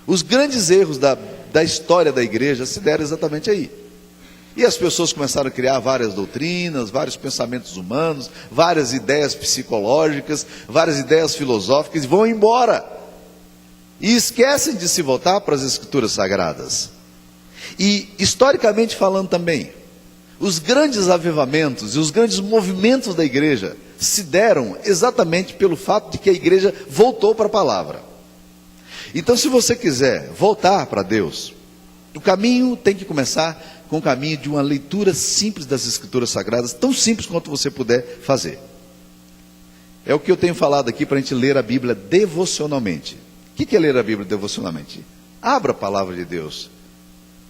Os grandes erros da história da igreja se deram exatamente aí. E as pessoas começaram a criar várias doutrinas, vários pensamentos humanos, várias ideias psicológicas, várias ideias filosóficas, e vão embora. E esquecem de se voltar para as Escrituras Sagradas. E, historicamente falando também, os grandes avivamentos e os grandes movimentos da igreja se deram exatamente pelo fato de que a igreja voltou para a palavra. Então, se você quiser voltar para Deus, o caminho tem que começar com o caminho de uma leitura simples das Escrituras Sagradas, tão simples quanto você puder fazer. É o que eu tenho falado aqui para a gente ler a Bíblia devocionalmente. O que é ler a Bíblia devocionalmente? Abra a palavra de Deus.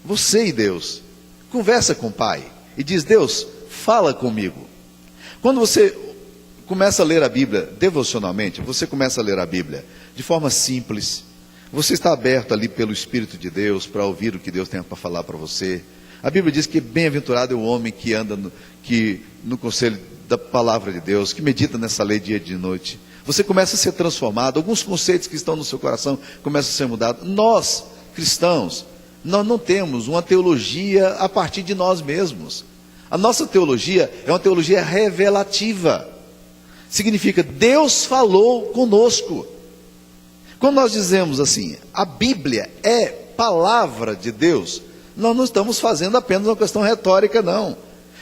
Você e Deus. Conversa com o Pai. E diz: Deus, fala comigo. Quando você começa a ler a Bíblia devocionalmente, você começa a ler a Bíblia de forma simples. Você está aberto ali pelo Espírito de Deus para ouvir o que Deus tem para falar para você. A Bíblia diz que bem-aventurado é o homem que anda no conselho da palavra de Deus, que medita nessa lei dia e de noite. Você começa a ser transformado, alguns conceitos que estão no seu coração começam a ser mudados. Nós, cristãos, nós não temos uma teologia a partir de nós mesmos. A nossa teologia é uma teologia revelativa. Significa, Deus falou conosco. Quando nós dizemos assim, a Bíblia é palavra de Deus, nós não estamos fazendo apenas uma questão retórica, não.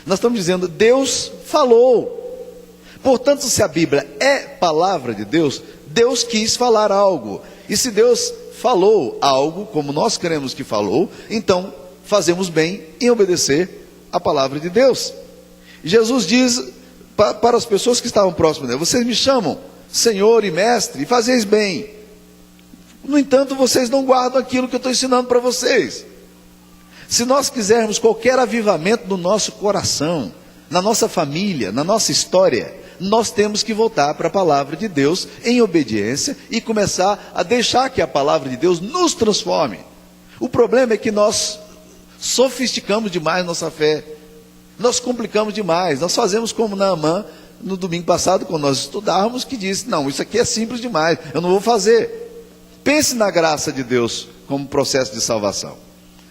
Nós estamos dizendo, Deus falou. Portanto, se a Bíblia é palavra de Deus, Deus quis falar algo. E se Deus falou algo, como nós queremos que falou, então fazemos bem em obedecer a palavra de Deus. Jesus diz para as pessoas que estavam próximas dele: vocês me chamam Senhor e Mestre, e fazeis bem. No entanto, vocês não guardam aquilo que eu estou ensinando para vocês. Se nós quisermos qualquer avivamento no nosso coração, na nossa família, na nossa história, nós temos que voltar para a palavra de Deus em obediência e começar a deixar que a palavra de Deus nos transforme. O problema é que nós sofisticamos demais nossa fé, nós complicamos demais, nós fazemos como Naamã no domingo passado, quando nós estudávamos, que disse: não, isso aqui é simples demais, eu não vou fazer. Pense na graça de Deus como processo de salvação.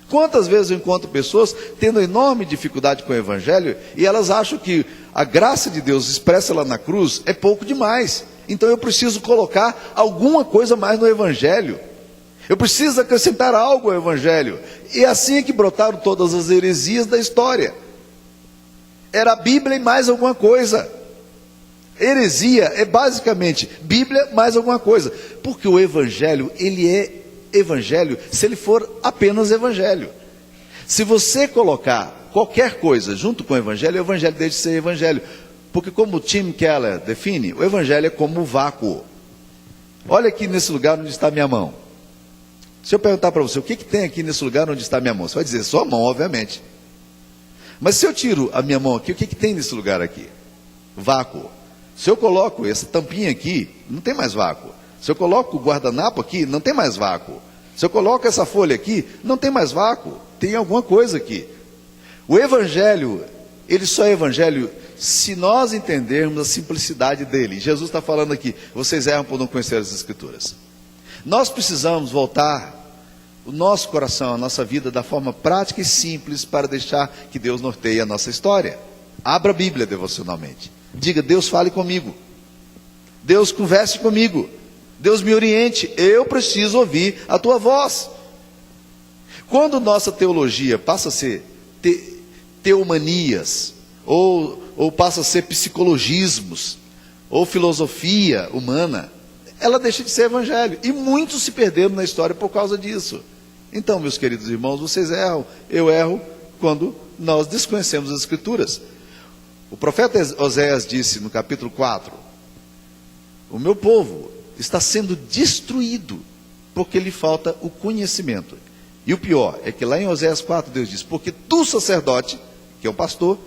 Quantas vezes eu encontro pessoas tendo enorme dificuldade com o Evangelho e elas acham que a graça de Deus expressa lá na cruz é pouco demais. Então eu preciso colocar alguma coisa mais no Evangelho. Eu preciso acrescentar algo ao Evangelho. E assim é que brotaram todas as heresias da história. Era a Bíblia e mais alguma coisa. Heresia é basicamente Bíblia mais alguma coisa. Porque o Evangelho, ele é Evangelho se ele for apenas Evangelho. Se você colocar qualquer coisa junto com o Evangelho deixa de ser Evangelho. Porque como Tim Keller define, o Evangelho é como um vácuo. Olha aqui nesse lugar onde está a minha mão. Se eu perguntar para você, o que tem aqui nesse lugar onde está a minha mão? Você vai dizer, sua mão, obviamente. Mas se eu tiro a minha mão aqui, o que tem nesse lugar aqui? Vácuo. Se eu coloco essa tampinha aqui, não tem mais vácuo. Se eu coloco o guardanapo aqui, não tem mais vácuo. Se eu coloco essa folha aqui, não tem mais vácuo. Tem alguma coisa aqui. O Evangelho, ele só é Evangelho se nós entendermos a simplicidade dele. Jesus está falando aqui, vocês erram por não conhecer as Escrituras. Nós precisamos voltar o nosso coração, a nossa vida, da forma prática e simples, para deixar que Deus norteie a nossa história. Abra a Bíblia devocionalmente. Diga, Deus fale comigo. Deus converse comigo. Deus me oriente, eu preciso ouvir a tua voz. Quando nossa teologia passa a ser teomanias, ou passa a ser psicologismos, ou filosofia humana, ela deixa de ser Evangelho. E muitos se perderam na história por causa disso. Então, meus queridos irmãos, vocês erram, eu erro, quando nós desconhecemos as Escrituras. O profeta Oséias disse no capítulo 4, o meu povo está sendo destruído, porque lhe falta o conhecimento. E o pior é que lá em Oséias 4, Deus diz, porque tu, sacerdote, que é o pastor,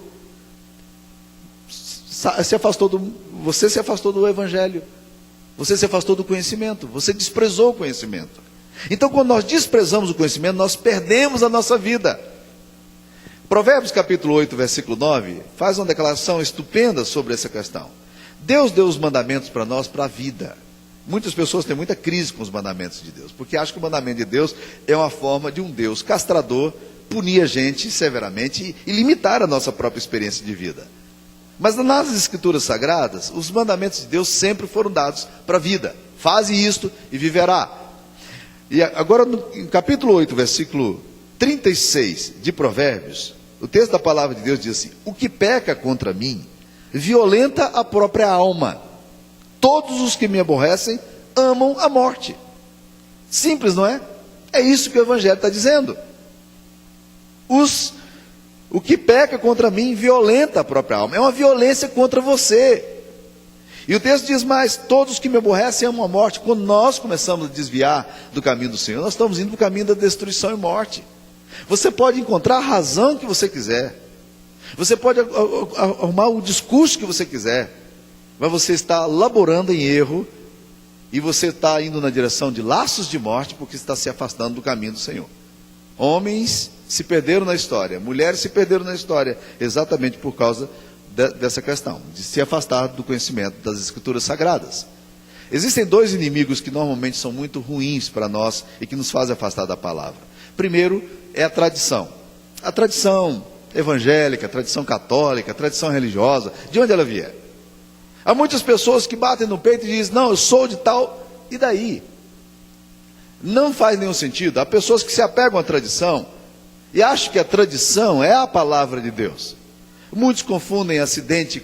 você se afastou do Evangelho, você se afastou do conhecimento, você desprezou o conhecimento. Então, quando nós desprezamos o conhecimento, nós perdemos a nossa vida. Provérbios capítulo 8, versículo 9, faz uma declaração estupenda sobre essa questão. Deus deu os mandamentos para nós, para a vida. Muitas pessoas têm muita crise com os mandamentos de Deus, porque acham que o mandamento de Deus é uma forma de um Deus castrador punir a gente severamente e limitar a nossa própria experiência de vida. Mas nas Escrituras Sagradas, os mandamentos de Deus sempre foram dados para a vida. Faze isto e viverá. E agora, no capítulo 8, versículo 36 de Provérbios, o texto da palavra de Deus diz assim: o que peca contra mim, violenta a própria alma. Todos os que me aborrecem amam a morte. Simples, não é? É isso que o Evangelho está dizendo. O que peca contra mim violenta a própria alma. É uma violência contra você. E o texto diz mais: todos que me aborrecem amam a morte. Quando nós começamos a desviar do caminho do Senhor, nós estamos indo para o caminho da destruição e morte. Você pode encontrar a razão que você quiser. Você pode arrumar o discurso que você quiser. Mas você está laborando em erro. E você está indo na direção de laços de morte, porque está se afastando do caminho do Senhor. Homens se perderam na história, mulheres se perderam na história, exatamente por causa dessa questão, de se afastar do conhecimento das Escrituras Sagradas. Existem dois inimigos que normalmente são muito ruins para nós e que nos fazem afastar da palavra. Primeiro é a tradição evangélica, a tradição católica, a tradição religiosa, de onde ela vier. Há muitas pessoas que batem no peito e dizem: não, eu sou de tal, e daí? Não faz nenhum sentido. Há pessoas que se apegam à tradição e acham que a tradição é a palavra de Deus. Muitos confundem acidente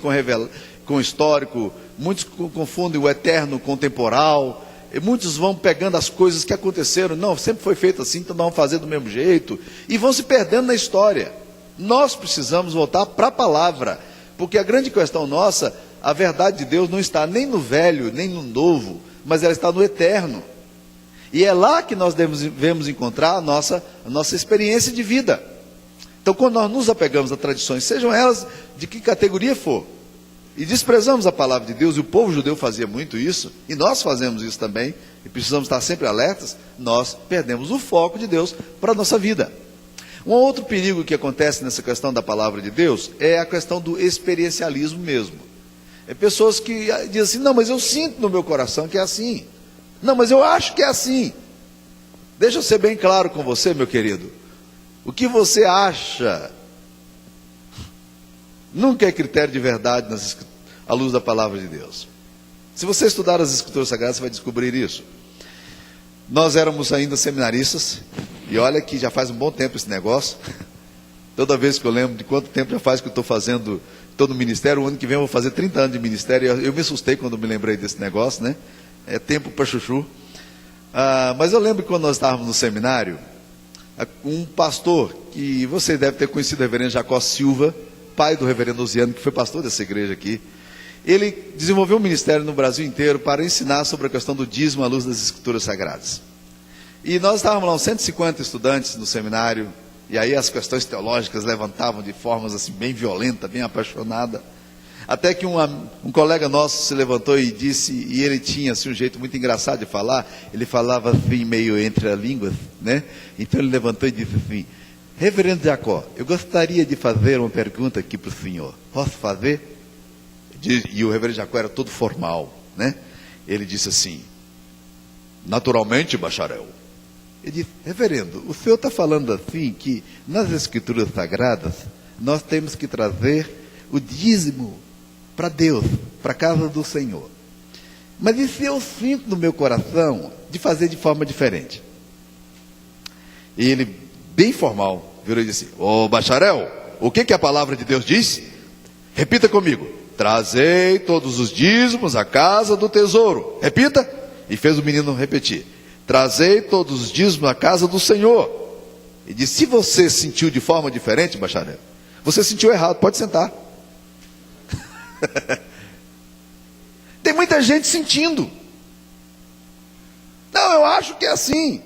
com histórico, muitos confundem o eterno com o temporal, e muitos vão pegando as coisas que aconteceram. Não, sempre foi feito assim, então vamos fazer do mesmo jeito, e vão se perdendo na história. Nós precisamos voltar para a palavra, porque a grande questão nossa, a verdade de Deus não está nem no velho, nem no novo, mas ela está no eterno. E é lá que nós devemos encontrar a nossa experiência de vida. Então, quando nós nos apegamos a tradições, sejam elas de que categoria for, e desprezamos a palavra de Deus, e o povo judeu fazia muito isso, e nós fazemos isso também, e precisamos estar sempre alertas, nós perdemos o foco de Deus para a nossa vida. Um outro perigo que acontece nessa questão da palavra de Deus é a questão do experiencialismo mesmo. É pessoas que dizem assim: não, mas eu sinto no meu coração que é assim. Não, mas eu acho que é assim. Deixa eu ser bem claro com você, meu querido. O que você acha nunca é critério de verdade à luz da palavra de Deus. Se você estudar as Escrituras Sagradas, você vai descobrir isso. Nós éramos ainda seminaristas, e olha que já faz um bom tempo esse negócio. Toda vez que eu lembro de quanto tempo já faz que eu estou fazendo todo o ministério, o ano que vem eu vou fazer 30 anos de ministério. Eu me assustei quando me lembrei desse negócio, né? É tempo para chuchu. Mas eu lembro que quando nós estávamos no seminário, um pastor, que você deve ter conhecido, o reverendo Jacó Silva, pai do reverendo Osiano, que foi pastor dessa igreja aqui. Ele desenvolveu um ministério no Brasil inteiro para ensinar sobre a questão do dízimo à luz das Escrituras Sagradas. E nós estávamos lá, uns 150 estudantes no seminário, e aí as questões teológicas levantavam de formas assim bem violentas, bem apaixonadas. Até que um colega nosso se levantou e disse, e ele tinha assim, um jeito muito engraçado de falar, ele falava assim meio entre as línguas, né? Então ele levantou e disse assim: reverendo Jacó, eu gostaria de fazer uma pergunta aqui para o senhor, posso fazer? E o reverendo Jacó era todo formal, né? Ele disse assim: naturalmente, bacharel. Ele disse: reverendo, o senhor está falando assim que nas Escrituras Sagradas nós temos que trazer o dízimo para Deus, para a casa do Senhor. Mas e se eu sinto no meu coração de fazer de forma diferente? E ele, bem formal, virou e disse: ô bacharel, o que a palavra de Deus diz? Repita comigo: trazei todos os dízimos à casa do tesouro. Repita. E fez o menino repetir: trazei todos os dízimos à casa do Senhor. E disse: se você sentiu de forma diferente, bacharel, você sentiu errado, pode sentar. Tem muita gente sentindo. Não, eu acho que é assim.